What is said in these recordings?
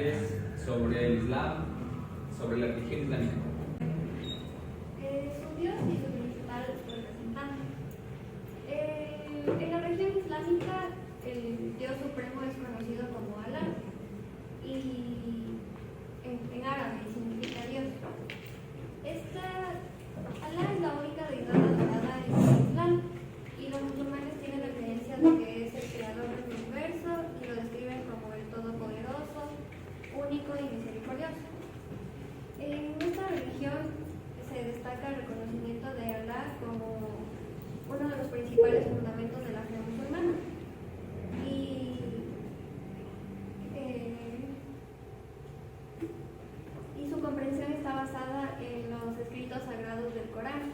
generales sobre el Islam, sobre la religión islámica. Su Dios y su principal representante. En la religión islámica, el Dios supremo es conocido como Alá, y en árabe significa Dios. Alá es la única deidad adorada en el Islam, y los musulmanes tienen la creencia de que es el creador del universo y lo describen como el todopoderoso, único y misericordioso. En esta religión se destaca el reconocimiento de Alá como uno de los principales fundamentos de la fe musulmana. Y su comprensión está basada en los escritos sagrados del Corán,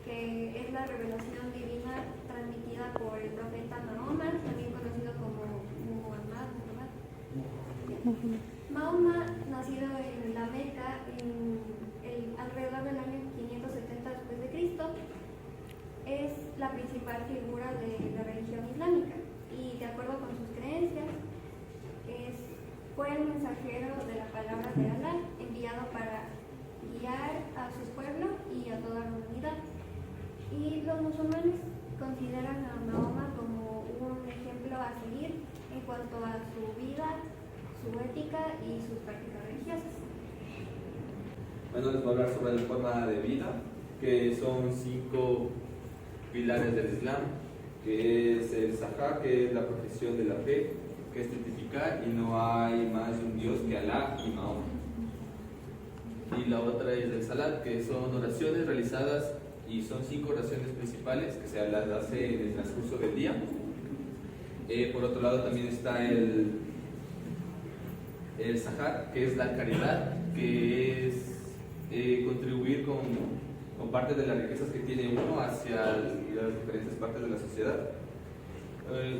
que es la revelación divina transmitida por el profeta Mahoma, también conocido como Muhammad. Mahoma, nacido en la Meca alrededor del año 570 después de Cristo, es la principal figura de la religión islámica, y de acuerdo con sus creencias fue el mensajero de la palabra de Alá, enviado para guiar a su pueblo y a toda la humanidad. Y los musulmanes consideran a Mahoma como un ejemplo a seguir en cuanto a su vida, su ética y sus prácticas religiosas. Bueno, les voy a hablar sobre la forma de vida, que son 5 pilares del Islam, que es el Zahá, que es la profesión de la fe, que es testificar y no hay más de un Dios que Alá y Mahoma. Y la otra es el Salat, que son oraciones realizadas, y son 5 oraciones principales que se las hace en el transcurso del día. Por otro lado también está el Zahar, que es la caridad, que es contribuir con parte de las riquezas que tiene uno hacia las diferentes partes de la sociedad.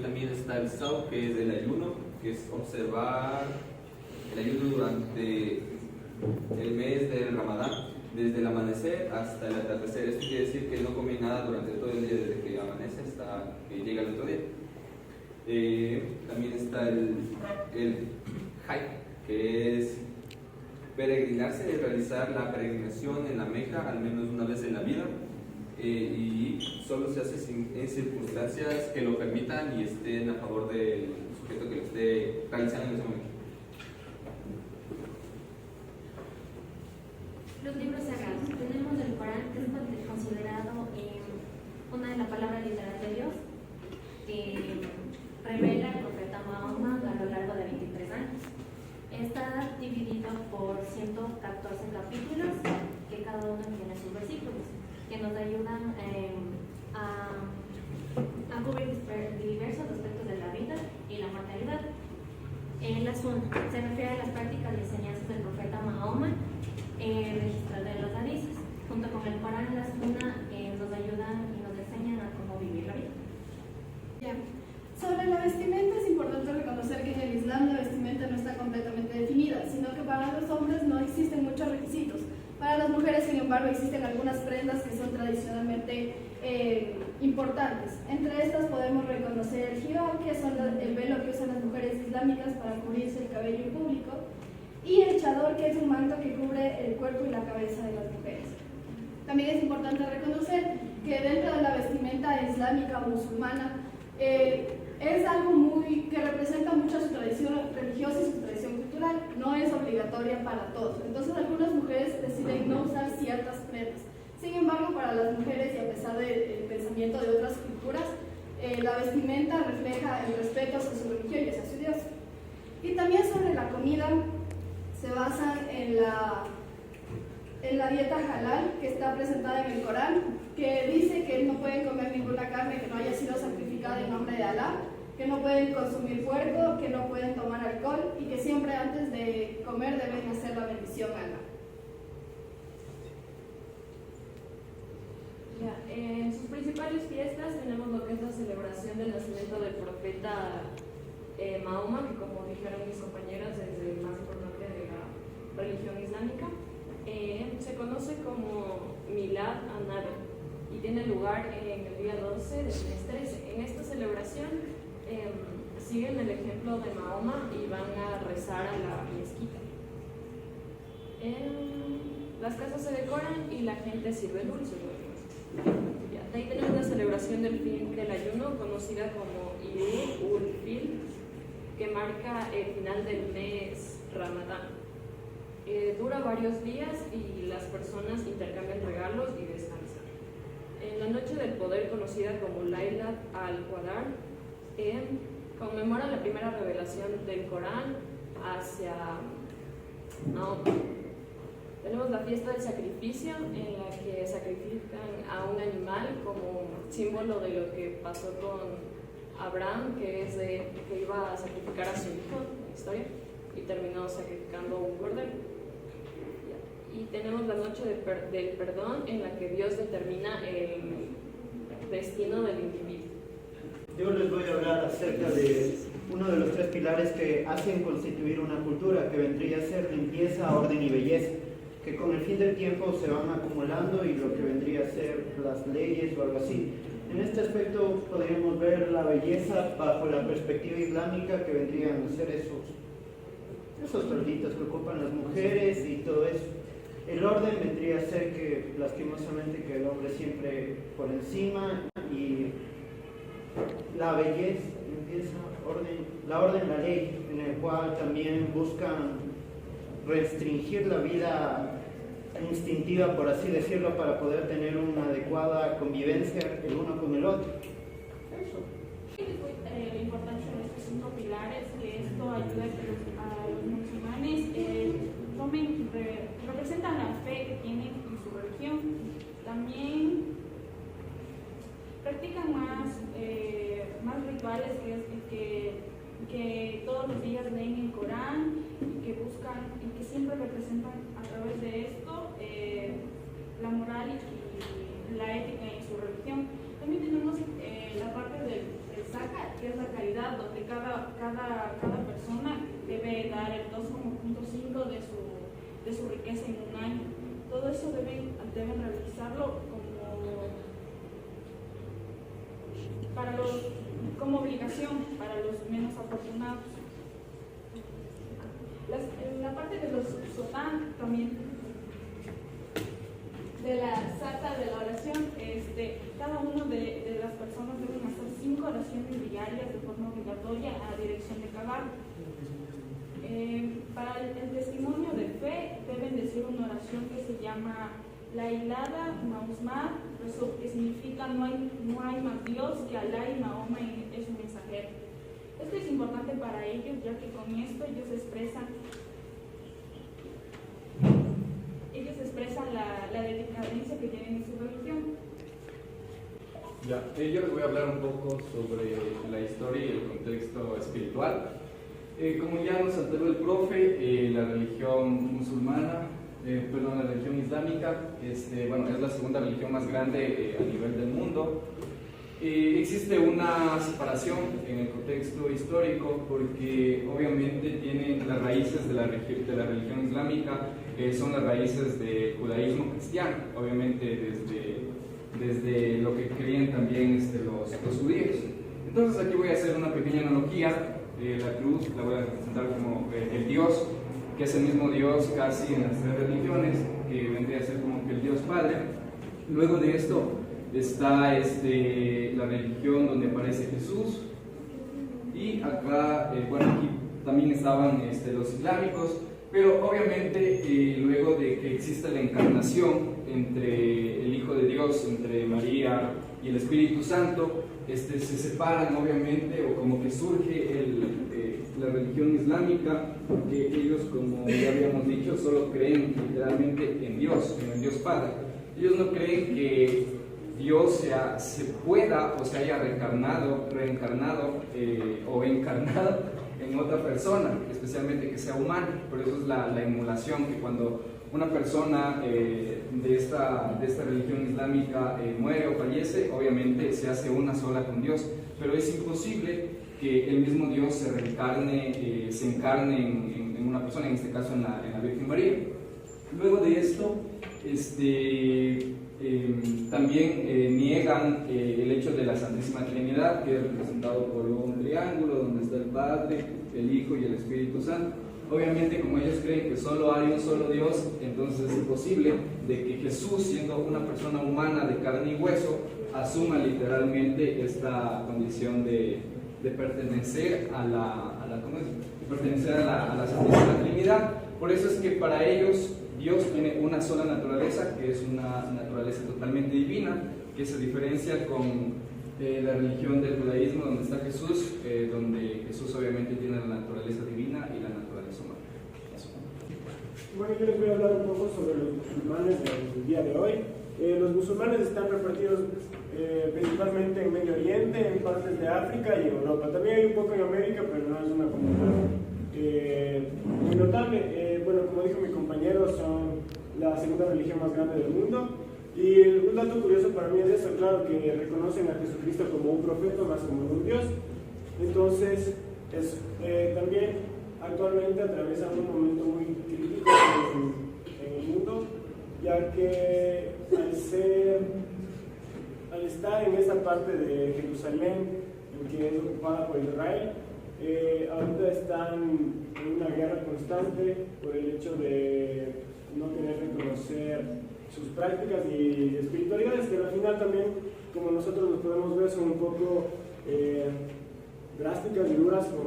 También está el Saum, que es el ayuno, que es observar el ayuno durante el mes del Ramadán, desde el amanecer hasta el atardecer. Esto quiere decir que no come nada durante todo el día, desde que amanece hasta que llega el otro día. También está el Hajj, que es peregrinarse, realizar la peregrinación en la Meca al menos una vez en la vida, y solo se hace en circunstancias que lo permitan y estén a favor del sujeto que lo esté realizando en ese momento. Los libros sagrados. Tenemos el Corán, que es considerado una de las palabras literales de Dios, que revela el profeta Mahoma a lo largo de 23 años. Está dividido por 114 capítulos, que cada uno tiene sus versículos, que nos ayudan a cubrir diversos aspectos de la vida y la mortalidad. La Sunna se refiere a las prácticas y enseñanzas del profeta Mahoma, registradas en los hadices. Junto con el Corán, la Sunna nos ayudan y nos enseñan a cómo vivir la vida. Bien. Sobre la vestimenta, es importante reconocer que en el Islam la vestimenta no está completamente definida, sino que para los hombres no existen muchos requisitos. Para las mujeres, sin embargo, existen algunas prendas que son tradicionalmente importantes. Entre estas podemos reconocer el hijab, que son el velo que usan las mujeres islámicas para cubrirse el cabello en público, y el chador, que es un manto que cubre el cuerpo y la cabeza de las mujeres. También es importante reconocer que dentro de la vestimenta islámica o musulmana es algo que representa mucho su tradición religiosa y su tradición cultural. No es obligatoria para todos. Entonces algunas mujeres deciden no usar ciertas prendas. Sin embargo, para las mujeres, y a pesar del pensamiento de otras culturas, la vestimenta refleja el respeto hacia su religión y hacia su Dios. Y también sobre la comida, se basan en la dieta halal, que está presentada en el Corán, que dice que no pueden comer ninguna carne que no haya sido sacrificada en nombre de Alá, que no pueden consumir puerco, que no pueden tomar alcohol, y que siempre antes de comer deben hacer la bendición a Alá. En sus principales fiestas tenemos lo que es la celebración del nacimiento del profeta Mahoma, que como dijeron mis compañeras es el más importante de la religión islámica. Se conoce como Milad an-Nabi y tiene lugar en el día 12 del mes 13. En esta celebración siguen el ejemplo de Mahoma y van a rezar a la mezquita. Las casas se decoran y la gente sirve dulces. De ahí tenemos la celebración del fin del ayuno, conocida como Eid ul-Fitr, que marca el final del mes Ramadán. Dura varios días y las personas intercambian regalos y descansan. En la noche del poder, conocida como Laylat al-Qadr, conmemora la primera revelación del Corán hacia Mahoma. Tenemos la fiesta del sacrificio, en la que sacrifican a un animal como símbolo de lo que pasó con Abraham, que iba a sacrificar a su hijo en la historia, y terminó sacrificando un cordero. Y tenemos la noche del perdón, en la que Dios determina el destino del individuo. Yo les voy a hablar acerca de uno de los tres pilares que hacen constituir una cultura, que vendría a ser limpieza, orden y belleza, que con el fin del tiempo se van acumulando y lo que vendría a ser las leyes o algo así. En este aspecto podríamos ver la belleza bajo la perspectiva islámica, que vendrían a ser esos torditos que ocupan las mujeres y todo eso. El orden vendría a ser que lastimosamente que el hombre siempre por encima, y la belleza empieza la ley, en el cual también buscan restringir la vida instintiva, por así decirlo, para poder tener una adecuada convivencia el uno con el otro. Eso. La importancia de estos 5 pilares, que esto ayuda a los musulmanes representan la fe que tienen en su religión. También practican más rituales que todos los días leen el Corán y que buscan y que siempre representan a través de esto la moral y la ética en su religión. También tenemos la parte del zakat, que es la caridad, donde cada persona debe dar el 2,5% de su riqueza en un año. Todo eso deben realizarlo como obligación para los menos afortunados. La parte de los sotán también, de la sata de la oración, cada uno de las personas deben hacer 5 oraciones diarias de forma obligatoria a dirección de Kaaba. Para el testimonio de fe deben decir una oración que se llama La Ilada Mausmad, que significa no hay más Dios que Alá y Mahoma es un mensajero. Esto es importante para ellos, ya que con esto ellos expresan la decadencia que tienen en su religión. Ya, yo les voy a hablar un poco sobre la historia y el contexto espiritual. Como ya nos alteró el profe, la religión musulmana, la religión islámica, es la segunda religión más grande a nivel del mundo. Existe una separación en el contexto histórico porque obviamente tienen las raíces de la religión islámica, son las raíces del judaísmo cristiano, obviamente desde lo que creían también los judíos. Entonces aquí voy a hacer una pequeña analogía. La cruz la voy a representar como el Dios, que es el mismo Dios casi en las tres religiones, que vendría a ser como que el Dios Padre. Luego de esto está la religión donde aparece Jesús, y acá, aquí también estaban los islámicos, pero obviamente luego de que exista la encarnación entre el Hijo de Dios, entre María y el Espíritu Santo, se separan obviamente, o como que surge la religión islámica, porque ellos, como ya habíamos dicho, solo creen literalmente en Dios, en el Dios Padre. Ellos no creen que Dios se pueda o se haya reencarnado o encarnado en otra persona, especialmente que sea humana. Por eso es la emulación, que cuando una persona de esta religión islámica muere o fallece, obviamente se hace una sola con Dios, pero es imposible que el mismo Dios se encarne en una persona, en este caso en la Virgen María. Luego de esto, También niegan el hecho de la Santísima Trinidad, que es representado por un triángulo donde está el Padre, el Hijo y el Espíritu Santo. Obviamente, como ellos creen que solo hay un solo Dios, entonces es imposible de que Jesús, siendo una persona humana de carne y hueso, asuma literalmente esta condición de pertenecer a la Santísima Trinidad. Por eso es que para ellos Dios tiene una sola naturaleza, que es una naturaleza totalmente divina, que se diferencia con la religión del judaísmo, donde está Jesús, donde Jesús obviamente tiene la naturaleza divina y la naturaleza humana. Eso. Bueno, yo les voy a hablar un poco sobre los musulmanes del día de hoy. Los musulmanes están repartidos principalmente en Medio Oriente, en partes de África y Europa. También hay un poco en América, pero no es una comunidad muy notable. Bueno, como dijo mi compañero, son la segunda religión más grande del mundo. Y un dato curioso para mí es eso, claro, que reconocen a Jesucristo como un profeta más como un Dios. Entonces, también actualmente atraviesan un momento muy crítico en el mundo, ya que al estar en esta parte de Jerusalén, que es ocupada por Israel, ahorita están en una guerra constante por el hecho de no querer reconocer sus prácticas y espiritualidades, que al final también, como nosotros los podemos ver, son un poco drásticas y duras con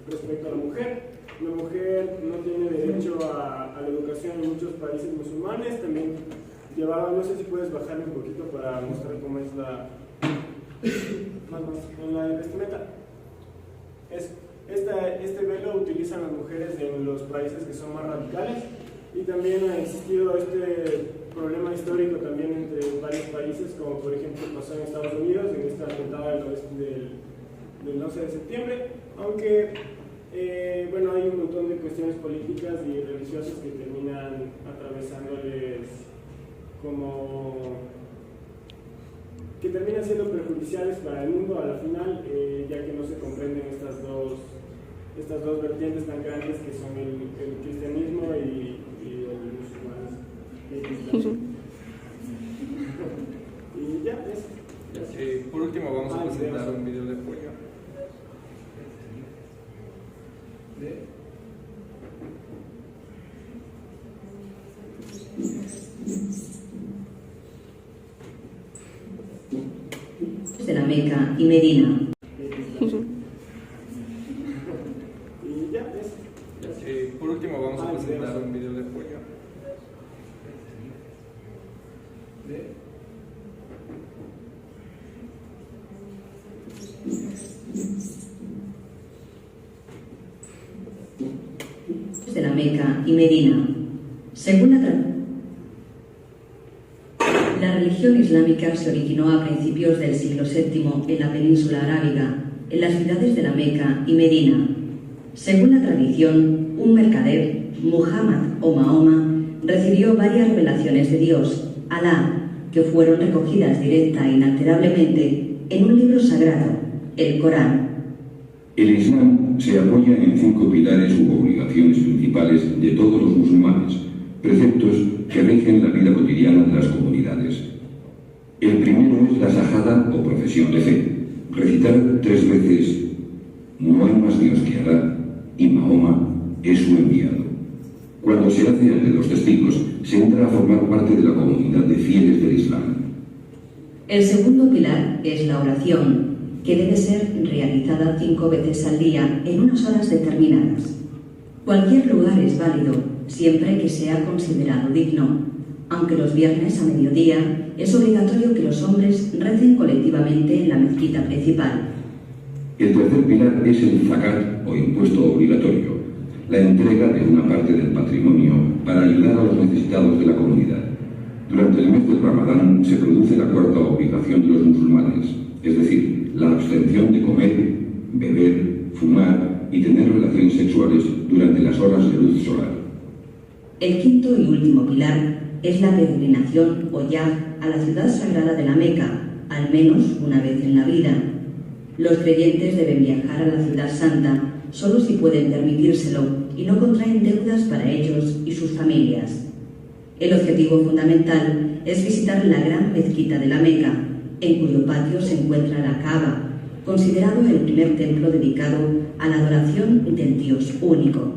respecto a la mujer. La mujer no tiene derecho a la educación en muchos países musulmanes. También llevaba, no sé si puedes bajarle un poquito para mostrar cómo es en la vestimenta. Este velo utilizan las mujeres en los países que son más radicales, y también ha existido este problema histórico también entre varios países, como por ejemplo pasó en Estados Unidos en esta atentado del 11 de septiembre, aunque bueno, hay un montón de cuestiones políticas y religiosas que terminan atravesándoles que terminan siendo perjudiciales para el mundo a la final, ya que no se comprenden estas dos vertientes tan grandes que son el cristianismo y el musulmanismo. Y ya, eso. Por último vamos a presentar un video de apoyo. De la Meca y Medina. Y ya, eso. Por último vamos a presentar un video de apoyo. De la Meca y Medina. Según la religión islámica se originó a principios del siglo VII en la península arábiga, en las ciudades de la Meca y Medina. Según la tradición, un mercader, Muhammad o Mahoma, recibió varias revelaciones de Dios, Alá, que fueron recogidas directa e inalterablemente en un libro sagrado, el Corán. El Islam se apoya en 5 pilares u obligaciones principales de todos los musulmanes, preceptos que rigen la vida cotidiana de las comunidades. El primero es la sajada o profesión de fe, recitar 3 veces no hay más Dios que Alá y Mahoma es su enviado. Cuando se hace ante los testigos, se entra a formar parte de la comunidad de fieles del Islam. El segundo pilar es la oración, que debe ser realizada 5 veces al día en unas horas determinadas. Cualquier lugar es válido, siempre que sea considerado digno, aunque los viernes a mediodía es obligatorio que los hombres recen colectivamente en la mezquita principal. El tercer pilar es el zakat o impuesto obligatorio, la entrega de una parte del patrimonio para ayudar a los necesitados de la comunidad. Durante el mes del Ramadán se produce la cuarta obligación de los musulmanes, es decir, la abstención de comer, beber, fumar y tener relaciones sexuales durante las horas de luz solar. El quinto y último pilar es la peregrinación o yaj a la ciudad sagrada de la Meca, al menos una vez en la vida. Los creyentes deben viajar a la ciudad santa solo si pueden permitírselo y no contraen deudas para ellos y sus familias. El objetivo fundamental es visitar la gran mezquita de la Meca, en cuyo patio se encuentra la Kaaba, considerado el primer templo dedicado a la adoración del Dios único.